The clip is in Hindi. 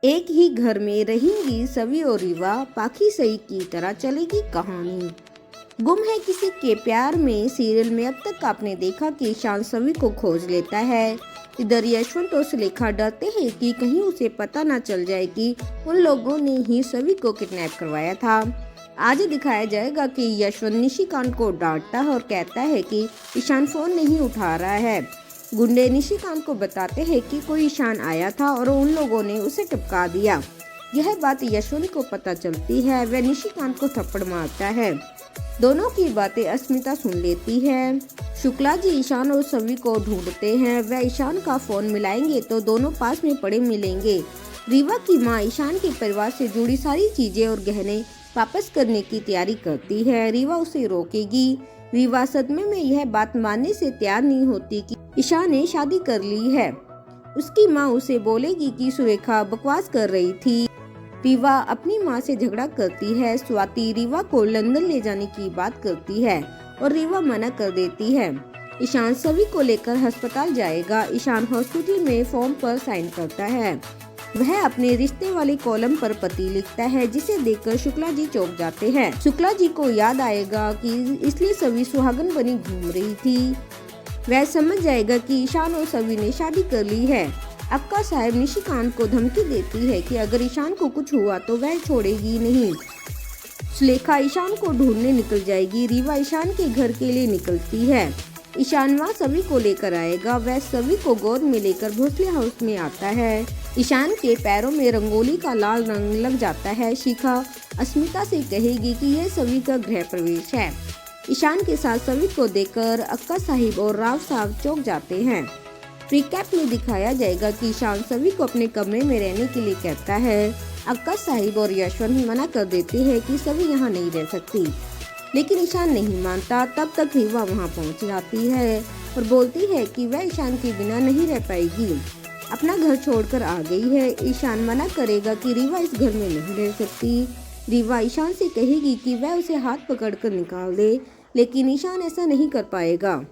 एक ही घर में रहेंगी सवी और रीवा, पाखी सई की तरह चलेगी कहानी। गुम है किसी के प्यार में सीरियल में अब तक आपने देखा कि ईशान सवी को खोज लेता है। इधर यशवंत और सुलेखा डरते हैं कि कहीं उसे पता न चल जाए कि उन लोगों ने ही सवी को किडनैप करवाया था। आज दिखाया जाएगा कि यशवंत निशिकांत को डांटता है और कहता है कि ईशान फोन नहीं उठा रहा है। गुंडे निशिकांत को बताते हैं कि कोई ईशान आया था और उन लोगों ने उसे टपका दिया। यह बात यशवंत को पता चलती है, वह निशिकांत को थप्पड़ मारता है। दोनों की बातें अस्मिता सुन लेती है। शुक्ला जी ईशान और सवी को ढूंढते हैं, वह ईशान का फोन मिलाएंगे तो दोनों पास में पड़े मिलेंगे। रीवा की माँ ईशान के परिवार से जुड़ी सारी चीजें और गहने वापस करने की तैयारी करती है। रीवा उसे रोकेगी। रीवा सदमे में यह बात मानने से तैयार नहीं होती कि ईशान ने शादी कर ली है। उसकी माँ उसे बोलेगी कि सुरेखा बकवास कर रही थी। रीवा अपनी माँ से झगड़ा करती है। स्वाति रीवा को लंदन ले जाने की बात करती है और रीवा मना कर देती है। ईशान सभी को लेकर अस्पताल जाएगा। ईशान हॉस्पिटल में फॉर्म पर साइन करता है। वह अपने रिश्ते वाले कॉलम पर पति लिखता है, जिसे देखकर शुक्ला जी चौंक जाते हैं। शुक्ला जी को याद आएगा कि इसलिए सभी सुहागन बनी घूम रही थी। वह समझ जाएगा कि ईशान और सवी ने शादी कर ली है। अक्का साहब निशिकांत को धमकी देती है कि अगर ईशान को कुछ हुआ तो वह छोड़ेगी नहीं। सुलेखा ईशान को ढूंढने निकल जाएगी। रीवा ईशान के घर के लिए निकलती है। ईशान वहाँ सवी को लेकर आएगा। वह सवी को गोद में लेकर भोसले हाउस में आता है। ईशान के पैरों में रंगोली का लाल रंग लग जाता है। शिखा अस्मिता से कहेगी कि यह सवी का गृह प्रवेश है। ईशान के साथ सवी को देखकर अक्का साहिब और राव साहब चौंक जाते हैं। रिकैप में दिखाया जाएगा कि ईशान सवी को अपने कमरे में रहने के लिए कहता है। अक्का साहिब और यशवंत मना कर देते हैं कि सवी यहाँ नहीं रह सकती, लेकिन ईशान नहीं मानता। तब तक रीवा वहाँ पहुँच जाती है और बोलती है कि वह ईशान के बिना नहीं रह पाएगी, अपना घर छोड़कर आ गई है। ईशान मना करेगा कि रीवा इस घर में नहीं रह सकती। रीवा ईशान से कहेगी कि वह उसे हाथ पकड़कर निकाल दे, लेकिन ईशान ऐसा नहीं कर पाएगा।